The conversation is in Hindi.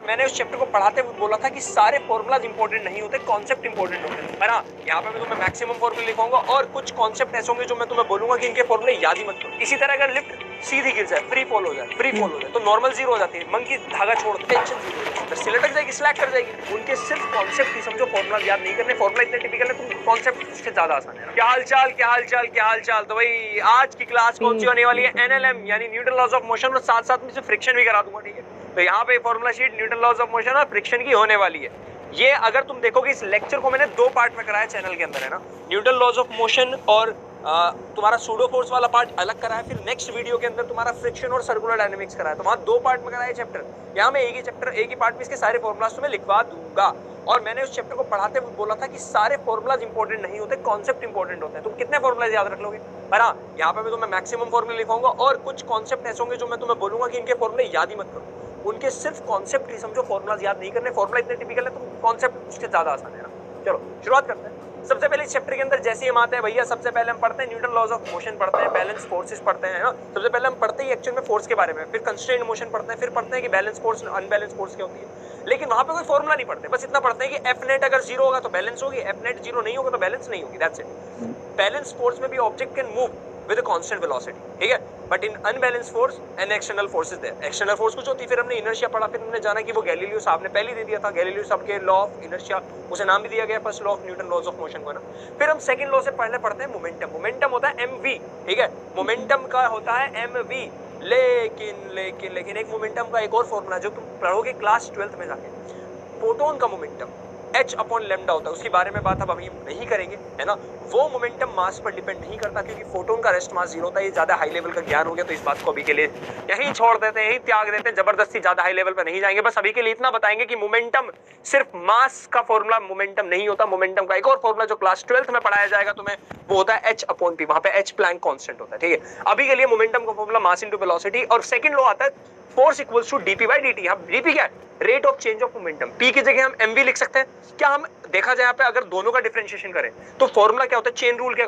मैंने उस चैप्टर को पढ़ाते हुए बोला था कि सारे फॉर्मूलाज इंपॉर्टेंट नहीं होते, कॉन्सेप्ट इंपॉर्टेंट होते हैं, है ना। यहाँ पे मैं तुम्हें मैक्सिमम फॉर्मूले लिखूंगा और कुछ कॉन्सेप्ट ऐसे होंगे जो मैं तुम्हें बोलूंगा कि इनके फॉर्मूले याद ही मत करो। इसी तरह अगर लिफ्ट सीधी गिर जाए, फ्री फॉल हो जाए तो नॉर्मल जीरो हो जाती है, मंकी धागा छोड़ टेंशन जीरो हो जाती है, सिलटक जाएगी, स्लैक कर जाएगी। उनके सिर्फ कॉन्सेप्ट ही समझो, फॉर्मूला याद नहीं करने। फॉर्मूला इतने टिपिकल है, तुम कॉन्सेप्ट उससे ज्यादा आसान है। क्या हाल चाल। तो भाई आज की क्लास कौन सी होने वाली है? एनएलएम यानी न्यूटन लॉज ऑफ मोशन, और साथ साथ में से फ्रिक्शन भी करा दूंगा, ठीक है। तो यहाँ पे formula sheet Newton laws of motion और फ्रिक्शन की होने वाली है। ये अगर तुम देखोगे इस लेक्चर को मैंने दो पार्ट में कराया चैनल के अंदर, है ना। न्यूटन लॉज ऑफ मोशन और तुम्हारा सूडो फोर्स वाला पार्ट अलग कराया, फिर नेक्स्ट वीडियो के अंदर तुम्हारा फ्रिक्शन और सर्कुलर डायनेमिक्स कराया। तो वहां दो पार्ट में कराया चैप्टर। यहाँ मैं एक ही पार्ट में इसके सारे फॉर्मुलाज तुम्हें लिखवा दूंगा। और मैंने उस चैप्टर को पढ़ाते हुए बोला था कि सारे फॉर्मुलाज इंपॉर्टेंट नहीं होते, कॉन्सेप्ट इंपॉर्टेंट होते हैं। तुम कितने फॉर्मुलाज याद रख लोगे? पर हाँ, यहाँ पे मैं तुम्हें मैक्सिमम फॉर्मुले लिखूंगा और कुछ कॉन्सेप्ट ऐसे होंगे जो मैं तुम्हें बोलूंगा कि इनके फॉर्मुले याद ही मत करो। उनके सिर्फ कॉन्सेप्ट ही समझो, फॉर्मुलाज याद नहीं करने। फॉर्मुला इतने टिपिकल है, तुम कॉन्सेप्ट उसके ज्यादा आसान है ना। चलो शुरुआत करते हैं। सबसे पहले इस चैप्टर के अंदर जैसे हम आते हैं भैया, सबसे पहले हम पढ़ते हैं न्यूटन लॉज ऑफ मोशन, पढ़ते हैं बैलेंस फोर्सेस पढ़ते हैं ना। सबसे पहले हम पढ़ते ही एक्चुअल में फोर्स के बारे में, फिर कंस्ट्रेंट मोशन पढ़ते हैं, फिर पढ़ते हैं कि बैलेंस फोर्स अनबैलेंस फोर्स क्या होती है। लेकिन वहां पे कोई फॉर्मुला नहीं पढ़ते, बस इतना पढ़ते हैं कि एफ नेट अगर जीरो होगा तो बैलेंस होगी, एफ नेट जीरो नहीं होगा तो बैलेंस नहीं होगी, दैट्स इट। बैलेंस फोर्स में भी object can move with constant velocity, ठीक है। But in unbalance force and external forces there. External force कुछ होती है, फिर हमने इनर्शिया पढ़ा, फिर हमने जाना कि वो गैलीलियो साहब ने पहले दे दिया था। गैलीलियो साहब के लॉ ऑफ इनर्शिया, उसे नाम भी दिया गया first law of Newton laws of motion को ना। फिर हम सेकंड लॉ से पहले पढ़ते हैं मोमेंटम। मोमेंटम होता है mv, ठीक है। मोमेंटम का होता है mv। लेकिन एक मोमेंटम का एक और फॉर्मूला जो तुम पढ़ोगे क्लास 12th में जाके, फोटोन का मोमेंटम h अपॉन लैम्डा होता है। उसके बारे में बात अब अभी नहीं करेंगे, है ना। वो मोमेंटम मास पर डिपेंड नहीं करता, क्योंकि फोटोन का रेस्ट मास जीरो होता है। ये ज्यादा हाई लेवल का ज्ञान हो गया, तो इस बात को अभी के लिए यहीं छोड़ देते हैं, यहीं त्याग देते हैं। जबरदस्ती ज्यादा हाई लेवल पर नहीं जाएंगे। बस अभी के लिए इतना बताएंगे कि मोमेंटम सिर्फ मास का फॉर्मूला मोमेंटम नहीं होता। मोमेंटम का एक और फॉर्मूला जो क्लास 12th में पढ़ाया जाएगा तुम्हें, वो होता है h अपॉन p। वहां पे h प्लैंक कांस्टेंट होता है, ठीक है। अभी के लिए मोमेंटम का फॉर्मूला मास इनटू वेलोसिटी, और सेकंड लॉ आता है force equals to dp by dt। हम dp क्या है? Rate of change of momentum. p की जगह हम mv लिख सकते हैं। क्या हम देखा जाए यहाँ पे अगर दोनों का डिफरेंशिएशन करें तो फॉर्मूला क्या होता है? चेन रूल के